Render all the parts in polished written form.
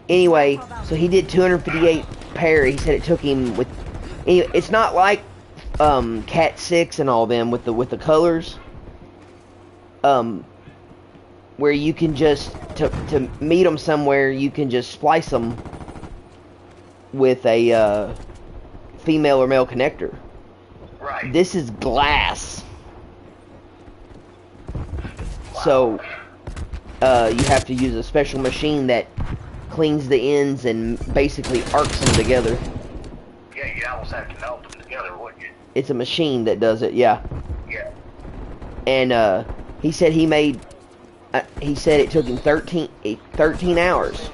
Anyway, so he did 258 pair. He said it took him with. It's not like Cat 6 and all them with the colors. Where you can just to meet them somewhere, you can just splice them with a female or male connector. Right. This is glass. So you have to use a special machine that cleans the ends and basically arcs them together. Yeah, you almost have to melt them together, wouldn't you? It's a machine that does it, yeah. Yeah. And he said he made. He said it took him 13 hours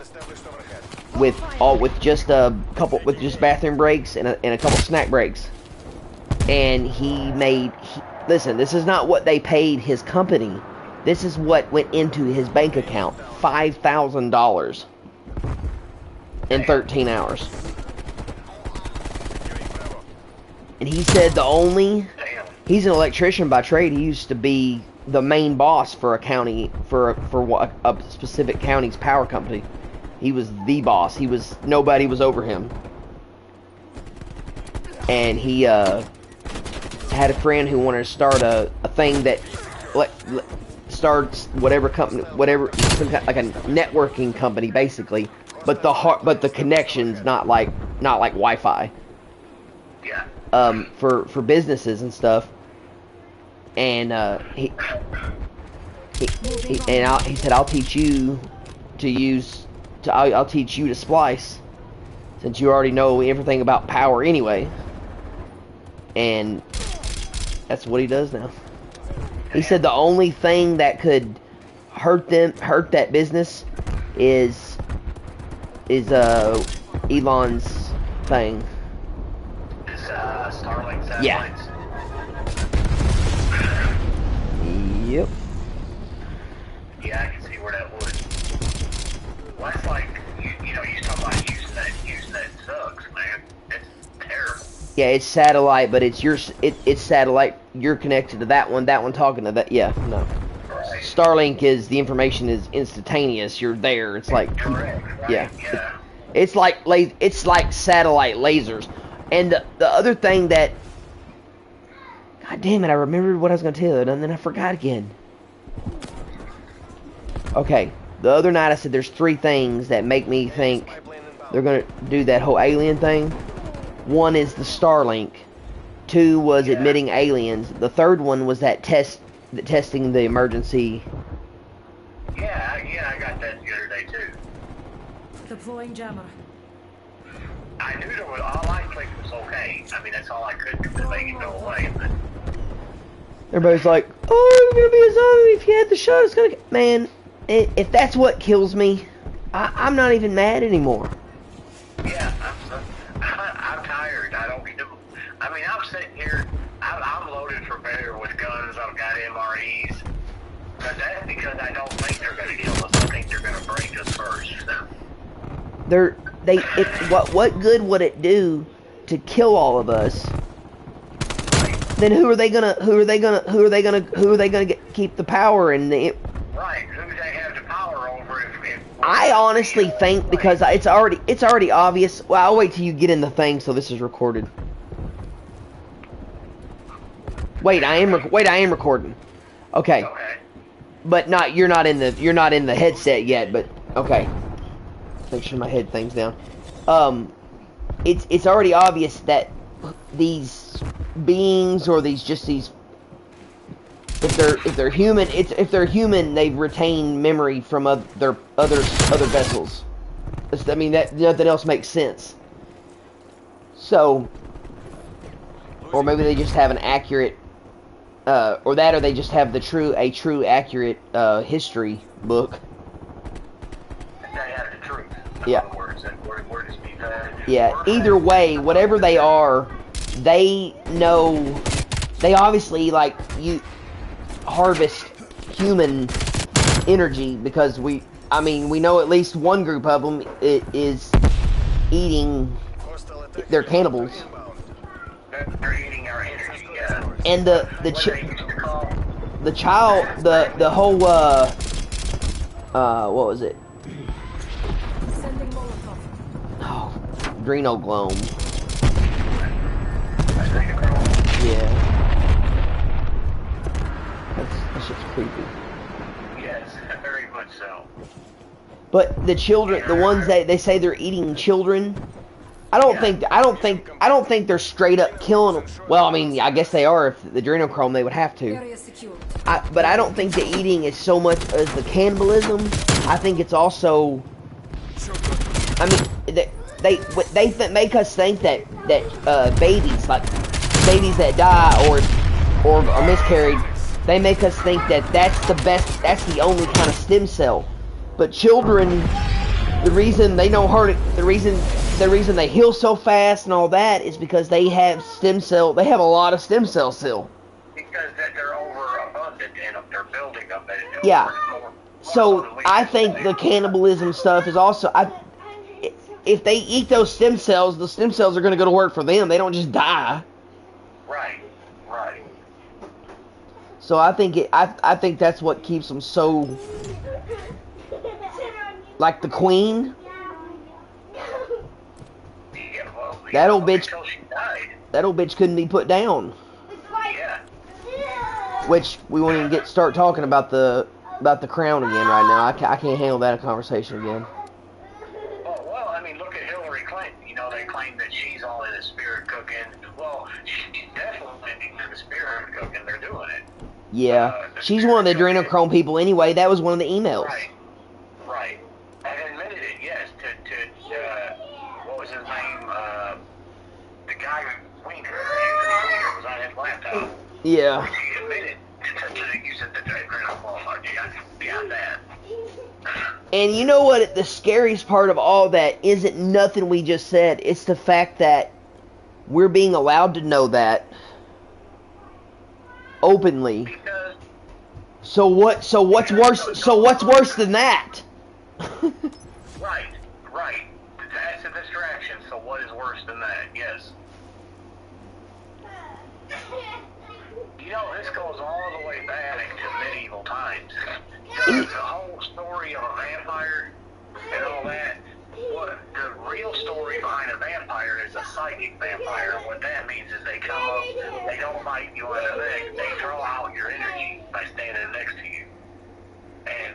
with just a couple bathroom breaks and a couple snack breaks. And he made. Listen, this is not what they paid his company. This is what went into his bank account. $5,000 in 13 hours. And he said he's an electrician by trade. He used to be the main boss for a county, for a specific county's power company. He was the boss. Nobody was over him. And he had a friend who wanted to start a thing that starts whatever company, like a networking company basically, but the connections not like Wi-Fi. Yeah. For businesses and stuff. And he said, I'll teach you I'll teach you to splice, since you already know everything about power anyway. And that's what he does now. He said the only thing that could hurt that business is Elon's thing. Starlink satellites. Yeah. Yep. Yeah, I can see where that would. Well, that's like, you talking about Usenet sucks, man. It's terrible. Yeah, it's satellite, but it's satellite. You're connected to that one talking to that. Yeah, no. Right. Starlink is, the information is instantaneous. You're there. It's like, Correct, right? Yeah. Yeah. It's like satellite lasers. And the other thing that, God damn it, I remembered what I was going to tell you, and then I forgot again. Okay, the other night I said there's 3 things that make me think they're going to do that whole alien thing. One is the Starlink. 2 was admitting aliens. The third one was that testing the emergency. Yeah, I got that the other day too. Deploying jammer. I knew there was, all I clicked was okay. I mean, that's all I could do to make it go away. But Everybody's like, oh, you're going to be a zombie if you had the shot. It's going to... Man, if that's what kills me, I'm not even mad anymore. yeah, I'm tired. I don't do. I mean, I'm sitting here. I'm loaded for bear with guns. I've got MREs. But that's because I don't think they're going to kill us. I think they're going to break us first. What good would it do to kill all of us? Then who are they gonna keep the power in the? Right, who do they have the power over if I honestly think, because it's already obvious. Well, I'll wait till you get in the thing, so this is recorded. Wait, I am recording. Okay. Okay. But you're not in the headset yet, but okay. Make sure my head thing's down. It's already obvious that these beings, or if they're human, they've retained memory from other vessels. I mean, that nothing else makes sense. So, or maybe they just have an accurate, or they just have a true accurate history book. They have the truth. Yeah. In other words, and where does be bad? Yeah. Either way, whatever they are, they know. They obviously you harvest human energy, because we know at least one group of them is eating. They're cannibals. They're eating our energy. Yeah. And the whole what was it? adrenochrome. Adrenochrome? Yeah. That shit's creepy. Yes, very much so. But the children, the ones that they say they're eating children, I don't think they're straight up killing them. Well, I mean, I guess they are. If the adrenochrome, they would have to. Area secured. But I don't think the eating is so much as the cannibalism. I think it's also, I mean, they make us think that babies, like babies that die or are miscarried, they make us think that that's the best, that's the only kind of stem cell. But children, the reason they know how to, the reason they heal so fast and all that is because they have stem cell. They have a lot of stem cells still. Because they're overabundant and they're building them. Yeah. So I think the cannibalism stuff is also. If they eat those stem cells, the stem cells are going to go to work for them. They don't just die. Right. Right. So I think I think that's what keeps them so. Like the queen. Yeah, well, That old bitch. until she died. That old bitch couldn't be put down. Yeah. Which we won't even start talking about the crown again right now. I can't handle that conversation again. Oh, well, I mean, look at Hillary Clinton. You know, they claim that she's all in the spirit cooking. Well, she's definitely in the spirit cooking. They're doing it. Yeah, she's one of the adrenochrome people anyway. That was one of the emails. Right. Right. And admitted it, yes, to what was his name? The guy who Wiener was on his laptop. Yeah. He admitted to using the adrenochrome. Beyond that. And you know what? The scariest part of all that isn't nothing we just said. It's the fact that we're being allowed to know that openly. Because So what's worse than that? right. That's a distraction. So what is worse than that? Yes. You know, this goes all the way back to medieval times. The whole story of a vampire and all that. What the real story behind a vampire is a psychic vampire. What that means is they come up, they don't bite you on the neck, they draw out your energy by standing next to you. And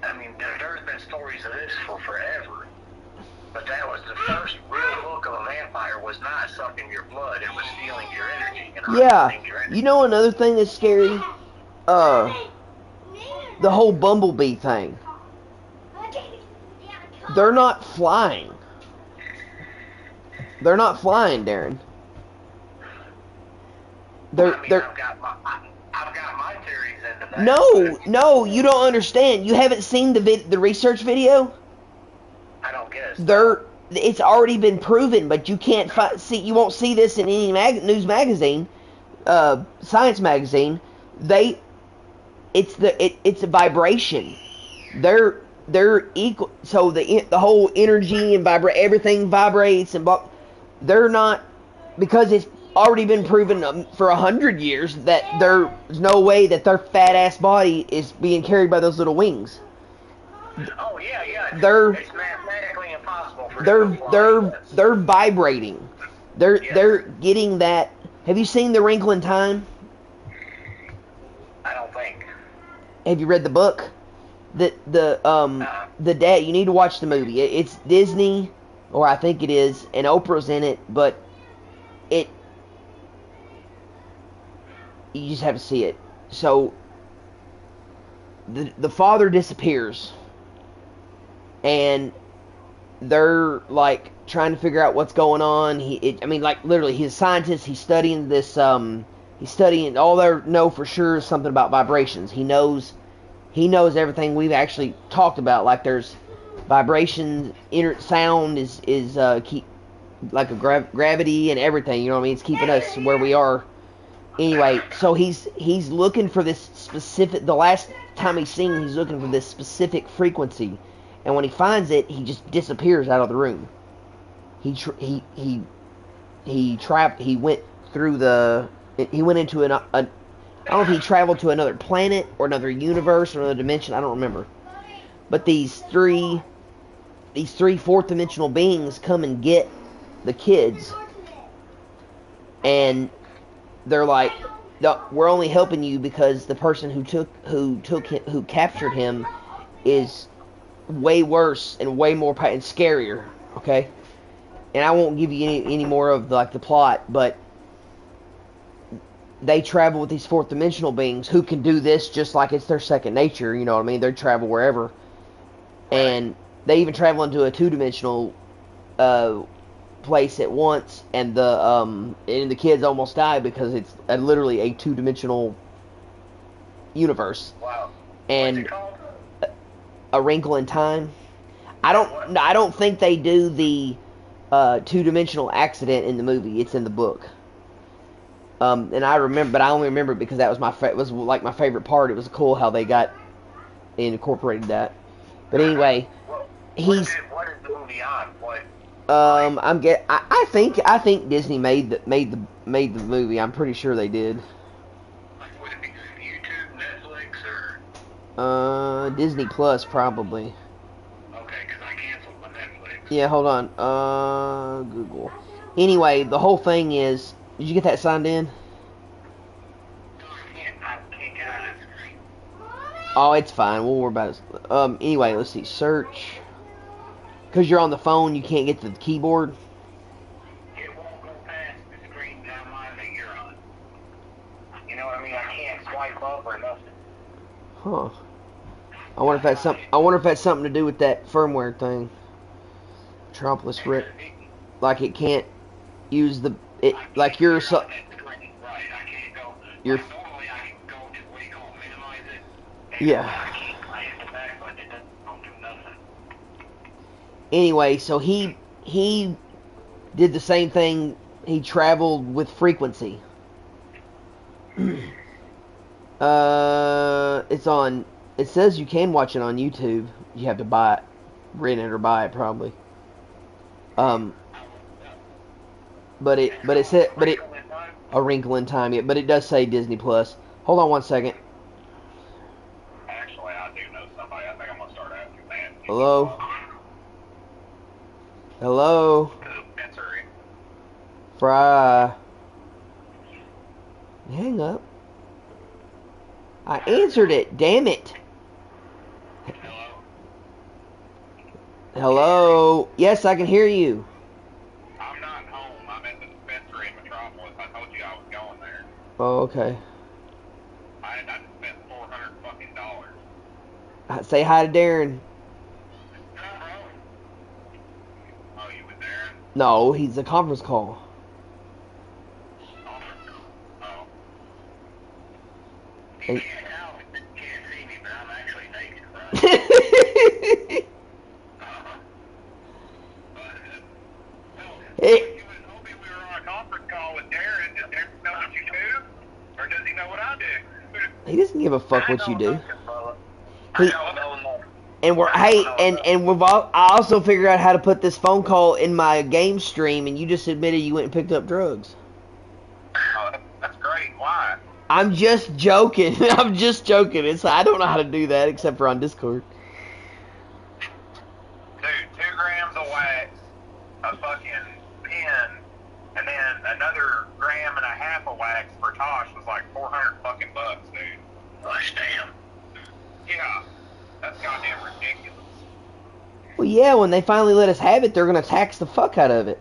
I mean, there's been stories of this for forever. But that was the first real look of a vampire, was not sucking your blood, it was stealing your energy. And Yeah. your energy. You know another thing that's scary? The whole bumblebee thing. They're not flying. They're not flying, Darren. They're I've got my theories into that. No, you don't understand. You haven't seen the research video? I don't guess. It's already been proven, but you can't you won't see this in any news magazine, science magazine. It's a vibration. They're equal. So the whole energy and everything vibrates and they're not, because it's already been proven for 100 years that there's no way that their fat ass body is being carried by those little wings. Oh yeah. It's mathematically impossible for they're vibrating. They're getting that. Have you seen The Wrinkle in Time? I don't think. Have you read the book? The dad. You need to watch the movie. It's Disney, or I think it is, and Oprah's in it. But you just have to see it. So the father disappears, and they're like trying to figure out what's going on. Literally, he's a scientist. He's studying this. He's studying. All they know for sure is something about vibrations. He knows everything we've actually talked about. Like there's vibrations, inner sound is keep like a gravity and everything. You know what I mean? It's keeping us where we are. Anyway, so he's looking for this specific. The last time he's seen, he's looking for this specific frequency, and when he finds it, he just disappears out of the room. He went into I don't know if he traveled to another planet or another universe or another dimension. I don't remember. But these three fourth dimensional beings come and get the kids, and they're like, "No, we're only helping you because the person who captured him is way worse and way more and scarier." Okay, and I won't give you any more of the plot, but they travel with these fourth dimensional beings who can do this just like it's their second nature. You know what I mean? They travel wherever, and they even travel into a two-dimensional place at once, and the kids almost die because it's literally a two-dimensional universe. Wow. And What's it called? A Wrinkle in Time. I don't think they do the two-dimensional accident in the movie. It's in the book. And I remember, but I only remember it because that was my favorite part. It was cool how they got incorporated that. But anyway, What he's. is the movie on? What? I think Disney made the movie. I'm pretty sure they did. Like, would it be YouTube, Netflix, or? Disney Plus probably. Okay, because I canceled my Netflix. Yeah, hold on. Google. Anyway, the whole thing is. Did you get that signed in? I can't get out of the screen. Oh, it's fine. We'll worry about it. Anyway, let's see. Search. Because you're on the phone, you can't get to the keyboard. It won't go past the screen down mine that you're on. You know what I mean? I can't swipe up or nothing. Huh. I wonder if that's something to do with that firmware thing. Metropolis Rip. Like it can't use like your Right, I can't go. Your Normally I can go to what you call minimize it. Yeah. I hit the back button, it don't do nothing. Anyway, so he did the same thing. He traveled with frequency. It's on. It says you can watch it on YouTube. You have to buy it, rent it, or buy it probably. But it said A Wrinkle in Time. Yeah, but it does say Disney Plus. Hold on one second. Actually, I do know somebody. I think I'm gonna start asking that. Hello. Hello. That's right. Fry. Hang up. I answered it. Damn it. Hello. Hello. Yes, I can hear you. I'm not home. I'm at the dispensary in Metropolis. I told you I was going there. Oh, okay. I just spent $400 fucking dollars. Say hi to Darren. Oh, you with Darren? No, he's a conference call. Oh. And- Can't see me, but I'm actually naked, right? Hey, You was hoping we were on a conference call with Darren. Does Darren know what you do? Or does he know what I do? he doesn't give a fuck what you do. I He- don't know nothing. And I also figured out how to put this phone call in my game stream, and you just admitted you went and picked up drugs. Oh, that's great. Why? I'm just joking. I'm just joking. I don't know how to do that except for on Discord. Dude, 2 grams of wax, a fucking pen, and then another gram and a half of wax for Tosh was like 400 fucking bucks, dude. Gosh damn. Yeah, that's goddamn ridiculous. Well, yeah, when they finally let us have it, they're gonna tax the fuck out of it.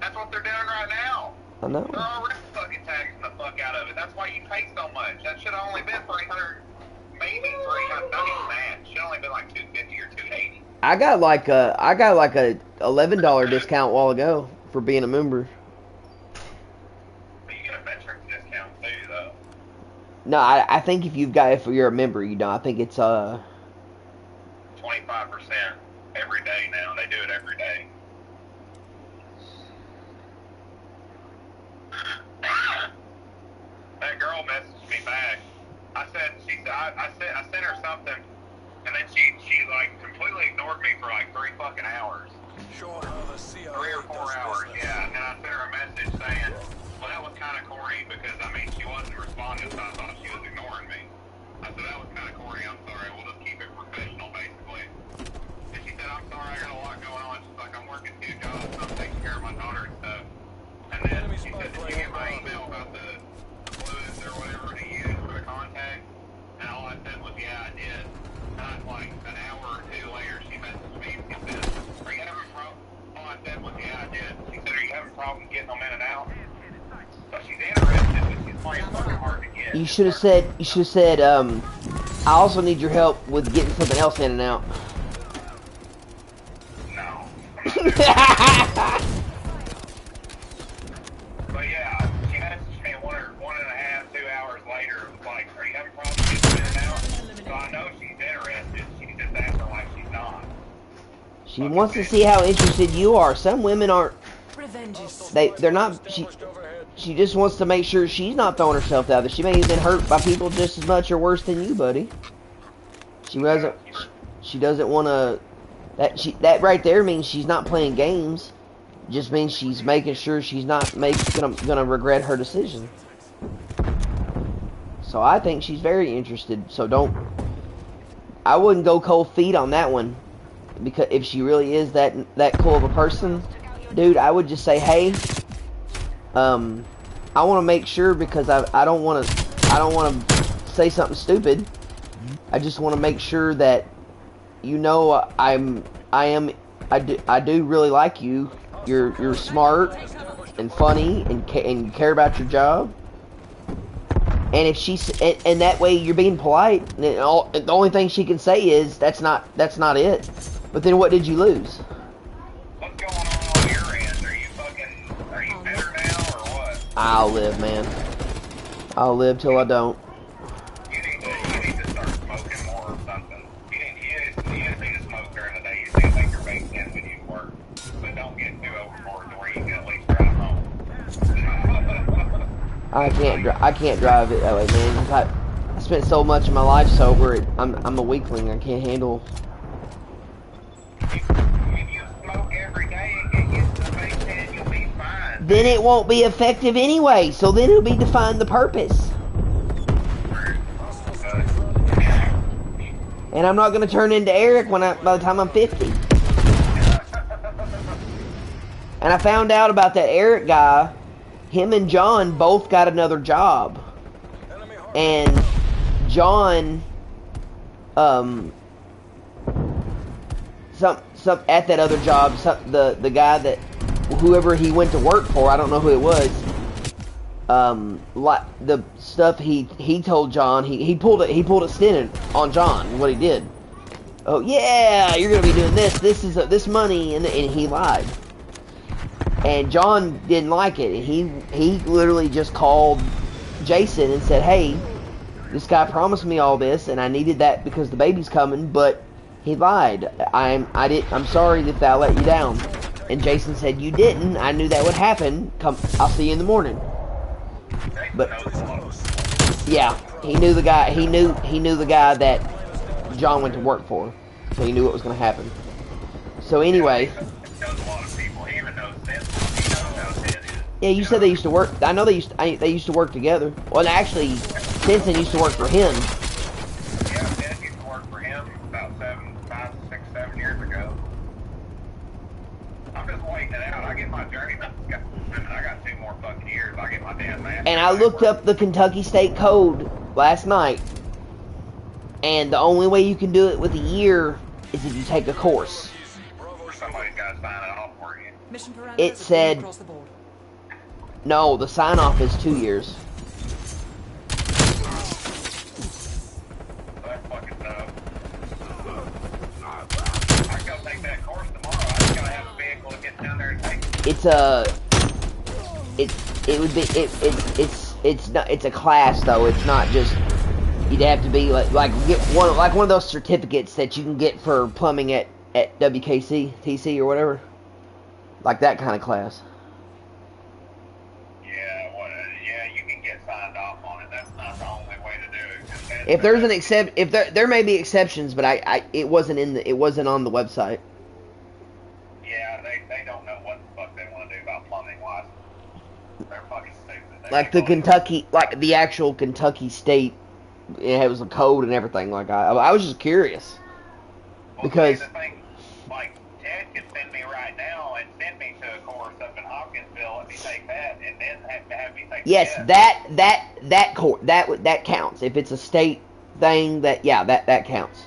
That's what they're doing right now. I know. They're already fucking taxing the fuck out of it. That's why you pay so much. That should have only been 300, maybe 300. Not even that. It should have only been like 250 or 280. I got like a $11 discount a while ago for being a member. But you get a veteran's discount too, though. No, I think if you're a member, you don't. I think it's 25% every day now. They do it every day. That girl messaged me back. I sent her something, and then she like completely ignored me for like 3 fucking hours. 3 or 4 hours, yeah. And then I sent her a message saying, well, that was kind of corny because I mean she wasn't responding, so I thought she was ignoring me. I said that was kind of corny. I'm sorry. We'll just keep it professional, basically. And she said, I'm sorry, I got a lot going on. She's like, I'm working 2 jobs, so I'm taking care of my daughter and You should have said. You should have said. I also need your help with getting something else in and out. No. But yeah, she messaged me 1.5, 2 hours later. It was like, are you having problems getting in and out? So I know she's interested. She's just acting like she's not. She wants to see how interested you are. Some women aren't. Revenge is They're not. She just wants to make sure she's not throwing herself out there. She may have been hurt by people just as much or worse than you, buddy. She doesn't. She doesn't want to. That right there means she's not playing games. Just means she's making sure she's not gonna regret her decision. So I think she's very interested. So don't. I wouldn't go cold feet on that one, because if she really is that cool of a person, dude, I would just say, hey, I want to make sure, because I don't want to say something stupid. I just want to make sure that you know I do really like you. You're smart and funny and care about your job. And if and that way you're being polite. And the only thing she can say is that's not it. But then what did you lose? What's going on your end? Are you better now or what? I'll live, man. I'll live till I don't. You need to start smoking more or something. You need to smoke during the day. You need to make your vape in when you work. But don't get too overboard to where you can at least drive home. I can't drive it that way, man. I spent so much of my life sober. I'm a weakling. I can't handle. If you smoke every day and get to the vape pen, you'll be fine. Then it won't be effective anyway. So then it'll be define the purpose. And I'm not gonna turn into Eric by the time I'm 50. And I found out about that Eric guy. Him and John both got another job, and John, some at that other job, the guy that whoever he went to work for, I don't know who it was. Like the stuff he told John, he pulled a stint on John. What he did? Oh yeah, you're gonna be doing this. This is this money, and he lied. And John didn't like it. And he literally just called Jason and said, "Hey, this guy promised me all this, and I needed that because the baby's coming, but he lied. I'm sorry that I let you down." And Jason said, "You didn't. I knew that would happen. Come, I'll see you in the morning." But yeah, he knew the guy. He knew the guy that John went to work for, so he knew what was going to happen. So anyway. Yeah, you said they used to work. I know they used to work together. Well, actually, Stinson used to work for him. Yeah, Ted used to work for him about 7 years ago. I'm just waiting it out. I get my journeyman. I got 2 more fucking years. I get my damn master. And I looked up the Kentucky State Code last night, and the only way you can do it with a year is if you take a course. Somebody's got to sign it off for you. mission parameters It said. across the board. No, the sign-off is 2 years. That's fucking tough. I can go take that course tomorrow. I just gotta have a vehicle to get down there and take it. It's a class though. It's not just. You'd have to be like get one of those certificates that you can get for plumbing at WKC, TC or whatever. Like that kind of class. If there's there may be exceptions, but it wasn't on the website. Yeah, they don't know what the fuck they want to do about plumbing license. They're fucking stupid. Like the Kentucky, like the actual Kentucky State, it was a code and everything. Like I was just curious because. The thing, like Ted could send me right now and send me to a course up in Hopkinsville. Let me take that, and then have me take. Yes, that counts. If it's a state thing, that counts.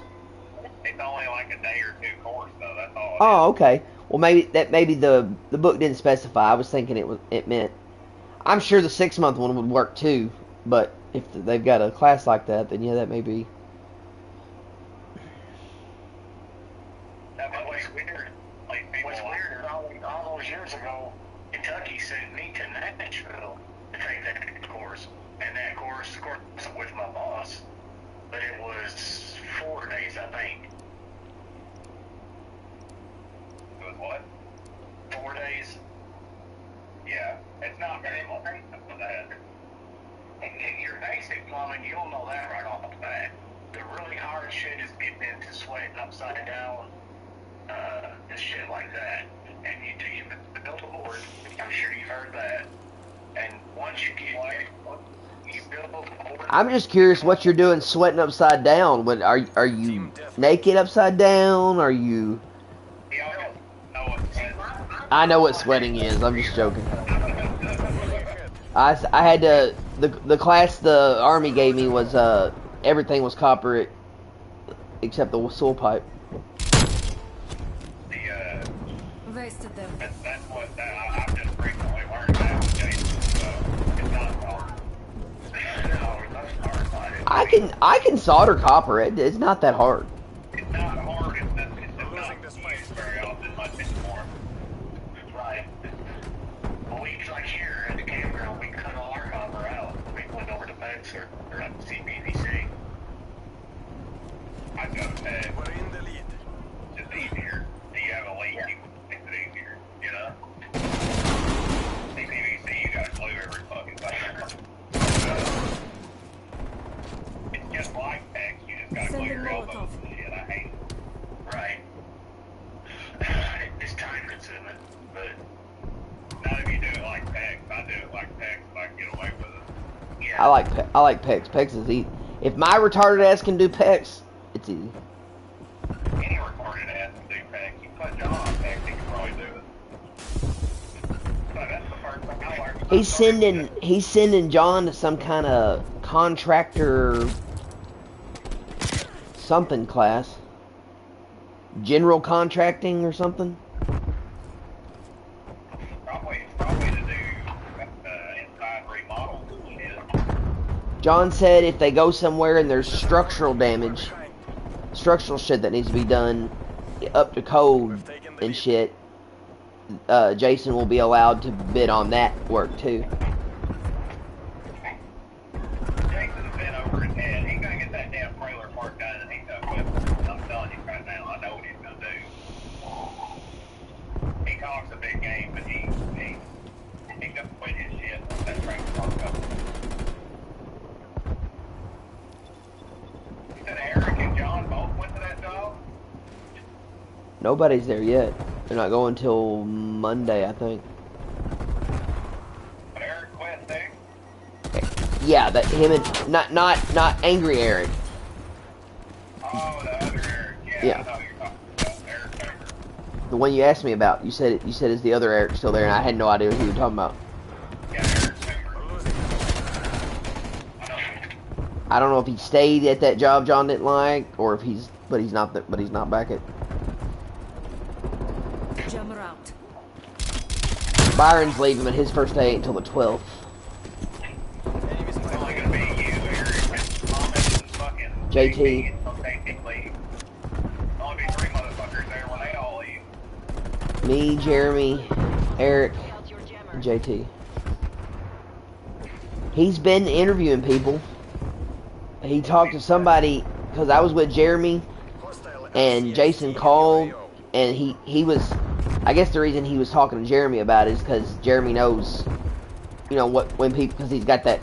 It's only like a day or 2 course, though. That's all. Oh, okay. Well, maybe the book didn't specify. I was thinking it meant. I'm sure the 6-month one would work too, but If they've got a class like that, then yeah, that may be. That was weird. Like, what's weird is all those years ago, Kentucky sent me to Nashville to take that course. And that course, of course, wasn't with my boss, but it was 4 days, I think. It was what? 4 days? Yeah, it's not very long for that. And your basic plumbing, you'll know that right off the bat. The really hard shit is getting into sweating upside down, and shit like that. And you build a board, I'm sure you've heard that. And once you get you build a board. I'm just curious what you're doing sweating upside down. When are you naked upside down? Are you? I know what sweating is. I'm just joking. I had to the class the army gave me was everything was copper except the soil pipe. Wasted them. That's what I've just recently learned that with Jason, so it's not hard. I can solder copper. It's not that hard. It's not hard. It's not used very often much anymore. Right. Well, we like here at the campground, we cut all our copper out. We went over to PEX or CPVC. I've got a PEG. We're in the lead. It's easier. Do you have a lead? Yeah. Makes it easier. You know? CPVC, you gotta glue every fucking thing. It's just like PEX. You just gotta glue your elbows and shit. I hate it. Right. It's time consuming, but not if you do it like PEX. I do it like PEX if I can get away with it. Yeah. I like PEX. PEX is easy. If my retarded ass can do PEX, it's easy. Any retarded ass can do PEX. You put John on PEX, he can probably do it. But that's the first thing I learned. He's sending John to some kind of contractor something class. General contracting or something. Probably to do inside remodels and shit. John said if they go somewhere and there's structural damage, structural shit that needs to be done up to code and shit, Jason will be allowed to bid on that work too. Jason's been over his head. He's gonna get that damn trailer park done and he's gonna quit. I'm telling you right now, I know what he's gonna do. He talks a big game, but he's gonna quit his shit once that trailer park goes. You said Eric and John both went to that job? Nobody's there yet. They're not going till Monday, I think. But Eric quit too? Yeah, that him and not Angry Eric. Oh, the other Eric. Yeah. I know you're talking about Eric Baker. The one you asked me about. You said is the other Eric still there, and I had no idea who you were talking about. Yeah, Eric Baker. I don't know if he stayed at that job John didn't like, or if he's not back at. Jammer out. Byron's leaving, but his first day ain't until the 12th. It's only gonna be you, Eric, and Thomas and fucking JT. and some basic league. Only be 3 motherfuckers there when they all leave. Me, Jeremy, Eric, and JT. He's been interviewing people. He talked to somebody, because I was with Jeremy, and Jason called, and he was, I guess the reason he was talking to Jeremy about it is because Jeremy knows, you know, when people, because he's got that,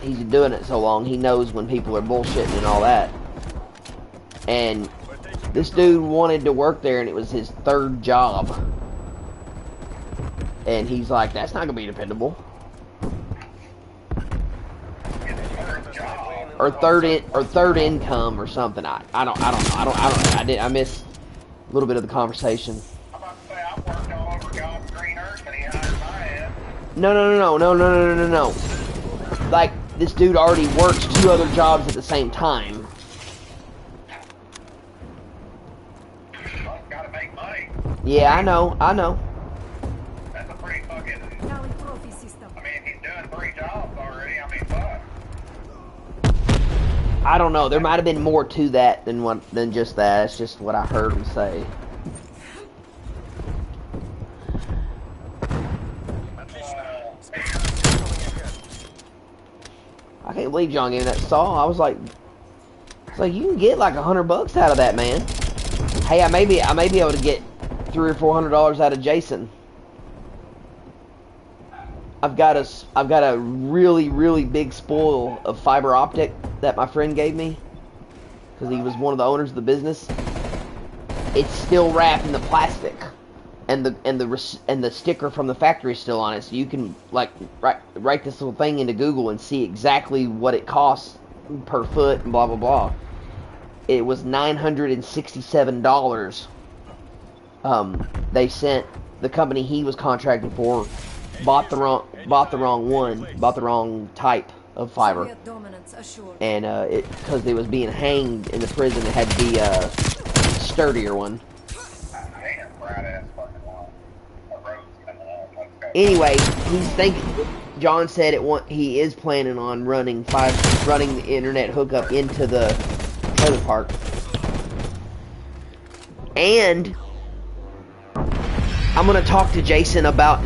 he's doing it so long, he knows when people are bullshitting and all that. And this dude wanted to work there, and it was his 3rd job. And he's like, that's not gonna be dependable. Or third income or something. I don't know. I missed a little bit of the conversation. I'm about to say, I worked all over God's green earth and he hired my ass. No. Like, this dude already works 2 other jobs at the same time. Well, gotta make money. Yeah, I know. That's a pretty fucking, Now in trophy system. I mean, if he's doing 3 jobs already, I mean, fuck. I don't know. There might have been more to that than just that. It's just what I heard him say. I can't believe John gave me that saw. I was like, you can get like $100 out of that, man. Hey, I may be able to get $300 or $400 out of Jason. I've got a really big spool of fiber optic that my friend gave me because he was one of the owners of the business. It's still wrapped in the plastic, and the sticker from the factory is still on it. So you can like write this little thing into Google and see exactly what it costs per foot and blah blah blah. It was $967. They sent the company he was contracting for bought the wrong type of fiber, and because it was being hanged in the prison, it had to be a sturdier one. Anyway, John said he is planning on running the internet hookup into the trailer park, and I'm gonna talk to Jason about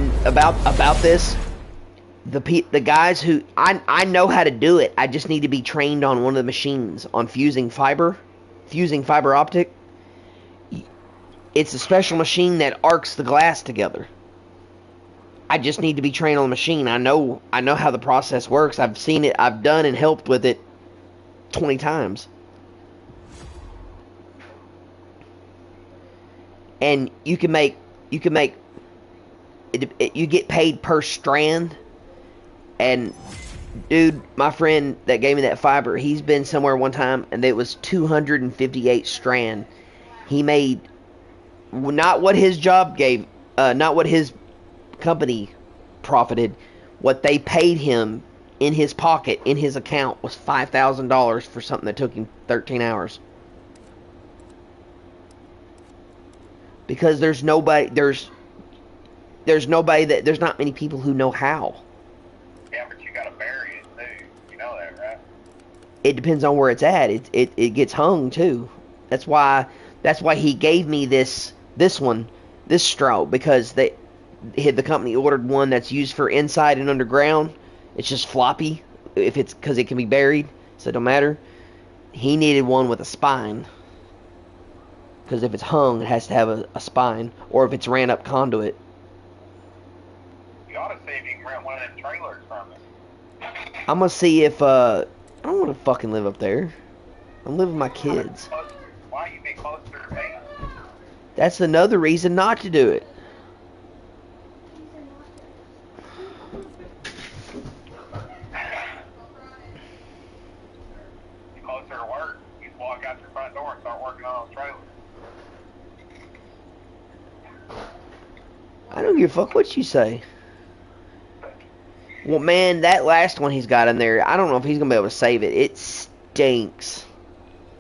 this. The guys who I know how to do it. I just need to be trained on one of the machines on fusing fiber optic. It's a special machine that arcs the glass together. I just need to be trained on the machine. I know how the process works. I've seen it. I've done and helped with it 20 times. And you get paid per strand. And dude, my friend that gave me that fiber, he's been somewhere one time and it was 258 strand. He made not what his job gave, not what his company profited. What they paid him in his pocket, in his account, was $5,000 for something that took him 13 hours. Because there's not many people who know how. Yeah, but you gotta bury it too. You know that, right? It depends on where it's at. It gets hung too. That's why he gave me this straw, because the company ordered one that's used for inside and underground. It's just floppy because it can be buried, so it don't matter. He needed one with a spine. Because if it's hung, it has to have a spine, or if it's ran up conduit. You ought to see if you can rent one of them trailers from it. I'm gonna see if I don't want to fucking live up there. I'm living with my kids. Why you be closer to me? That's another reason not to do it. You closer to work, you just walk out your front door and start working on those trailers. I don't give a fuck what you say. Well, man, that last one he's got in there, I don't know if he's going to be able to save it. It stinks.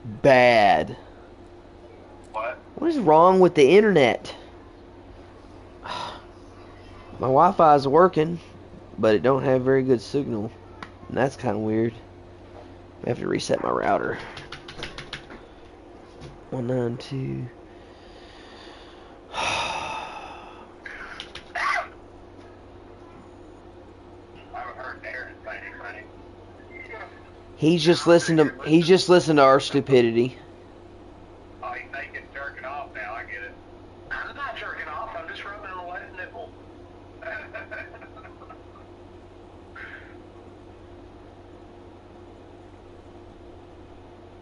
Bad. What? What is wrong with the internet? My Wi-Fi is working, but it don't have very good signal. And that's kind of weird. I have to reset my router. 192... He's just listening to our stupidity. Oh, you think it's jerking off now, I get it. I'm not jerking off, I'm just rubbing a wet nipple.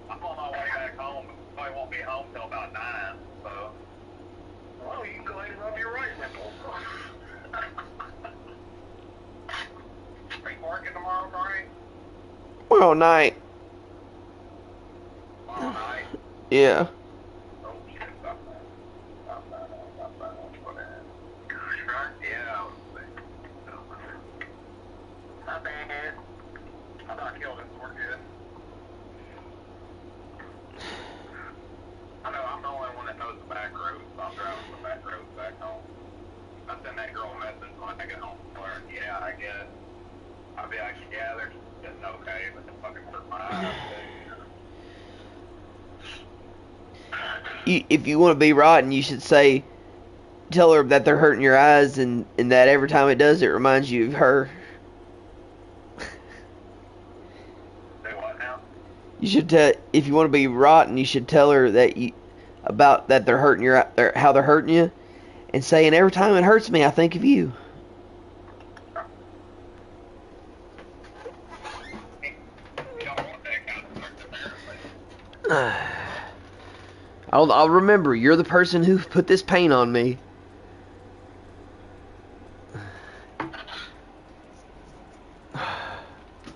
I'm on my way back home, but I won't be home till about 9, so... Well, you can go ahead and rub your right nipple. Are you working tomorrow, Brian? Tomorrow night. Tomorrow night? Yeah. Oh, shit, stop that. Gosh, right? Yeah, I was thinking. Not bad. I thought I killed it, so we're good. I know, I'm the only one that knows the back roads, so I'm driving the back roads back home. I send that girl a message when I get home. Yeah, I get it. I'll be like, yeah, there's okay, but the fucking hurt my eyes. if you want to be rotten, you should tell her that they're hurting your eyes, and that every time it does, it reminds you of her. Say what now? You should if you want to be rotten, you should tell her that they're hurting how they're hurting you, and saying every time it hurts me, I think of you. You don't want that kind of sex, apparently. I'll remember. You're the person who put this pain on me. Well,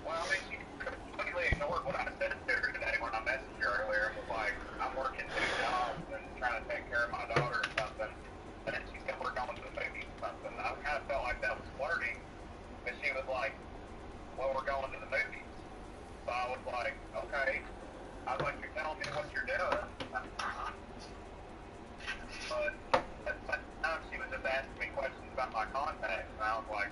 I mean, she completely ignored what I said to her today when I messaged her earlier and was like, I'm working 2 jobs and trying to take care of my daughter or something. And then she said, we're going to the movies or something. I kind of felt like that was flirting. But she was like, well, we're going to the movies. So I was like, okay. I was like, you're telling me what you're doing. But at the same time, she was just asking me questions about my contacts. And I was like,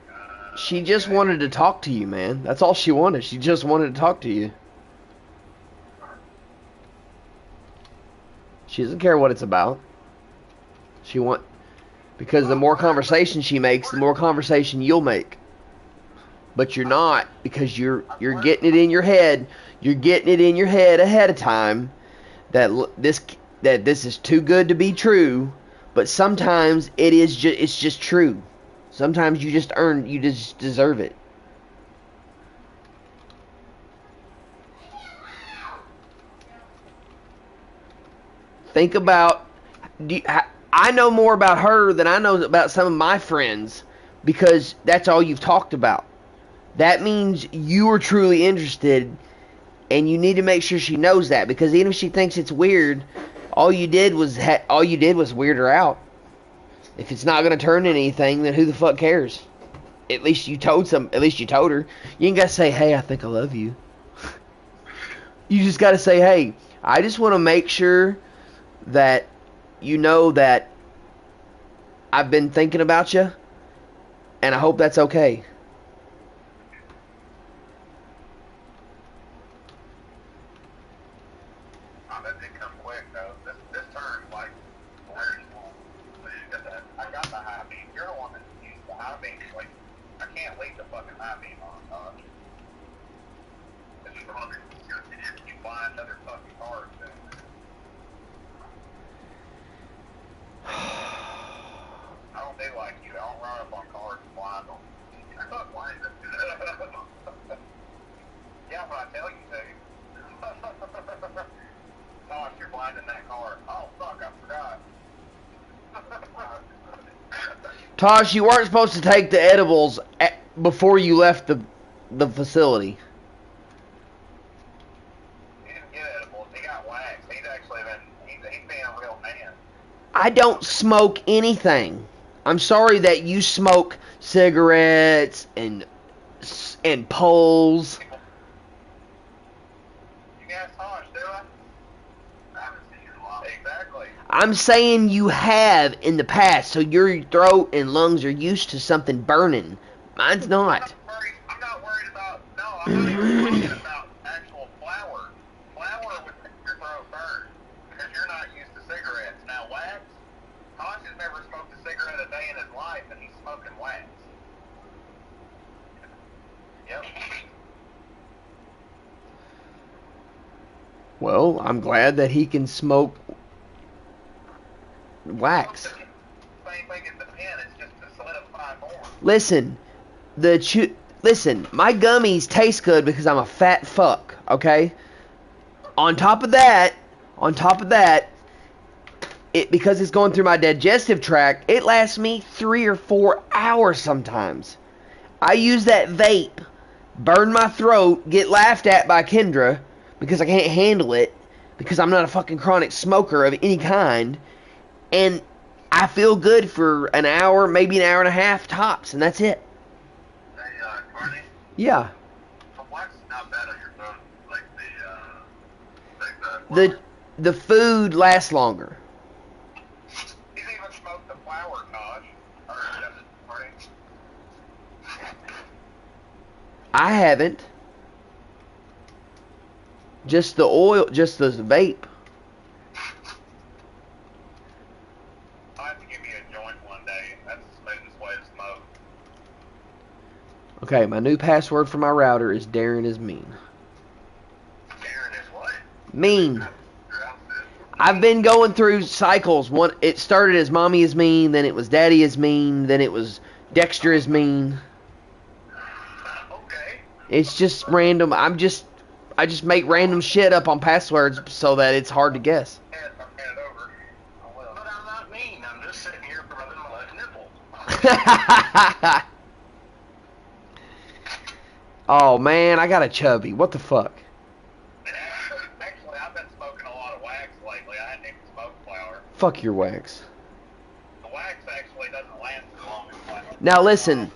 She just okay. wanted to talk to you, man. That's all she wanted. She just wanted to talk to you. She doesn't care what it's about. Because the more conversation she makes, the more conversation you'll make. But you're not, because you're getting it in your head. You're getting it in your head ahead of time that this is too good to be true. But sometimes it's just true. Sometimes you just deserve it. Think about, I know more about her than I know about some of my friends, because that's all you've talked about. That means you are truly interested, and you need to make sure she knows that, because even if she thinks it's weird, all you did was weird her out. If it's not going to turn into anything, then who the fuck cares? At least you told her. You ain't got to say, hey, I think I love you. You just got to say, hey, I just want to make sure that you know that I've been thinking about you, and I hope that's okay. That did come quick though. This turned like very small. I got the high beam. You're the one that used the high beam. Like, I can't leave the fucking high beam on. It's stronger. You blind other fucking cars. I don't do like you. I don't run up on cars and blind them. I thought blind them. Yeah, but I tell you to. Tosh, you're blinding that car. Oh, fuck, I forgot. Tosh, you weren't supposed to take the edibles before you left the facility. He didn't get edibles. He got waxed. He's actually he's being a real man. I don't smoke anything. I'm sorry that you smoke cigarettes and poles. You guys Tosh, do I? I haven't seen you in a while. Exactly. I'm saying you have in the past, so your throat and lungs are used to something burning. Mine's not. I'm not worried about, no, I'm not even talking about actual flour. Flour would make your throat burn, because you're not used to cigarettes. Now, wax, Tosh has never smoked a cigarette a day in his life, and he's smoking wax. Yep. Well, I'm glad that he can smoke wax. Same thing as the pen, it's just to solidify more. Listen, my gummies taste good because I'm a fat fuck, okay? On top of that, because it's going through my digestive tract, it lasts me 3 or 4 hours sometimes. I use that vape, burn my throat, get laughed at by Kendra because I can't handle it, because I'm not a fucking chronic smoker of any kind, and I feel good for an hour, maybe an hour and a half tops, and that's it. Hey, Carney? Yeah. The wax is not bad on your throat, like The food lasts longer. He's even smoked the flour, Tosh. Or, Carney? I haven't. Just the oil, just the vape. have to give you a joint one day. That's the smoothest way to smoke. Okay, my new password for my router is Darren is mean. Darren is what? Mean. I've been going through cycles. It started as Mommy is mean, then it was Daddy is mean, then it was Dexter is mean. Okay. It's just random. I just make random shit up on passwords so that it's hard to guess. Hand it over. But I'm not mean. I'm just sitting here rubbing my left nipple. Oh man, I got a chubby. What the fuck? Actually, I've been smoking a lot of wax lately. I hadn't even smoked flower. Fuck your wax. The wax actually doesn't last as long as flower. Now listen.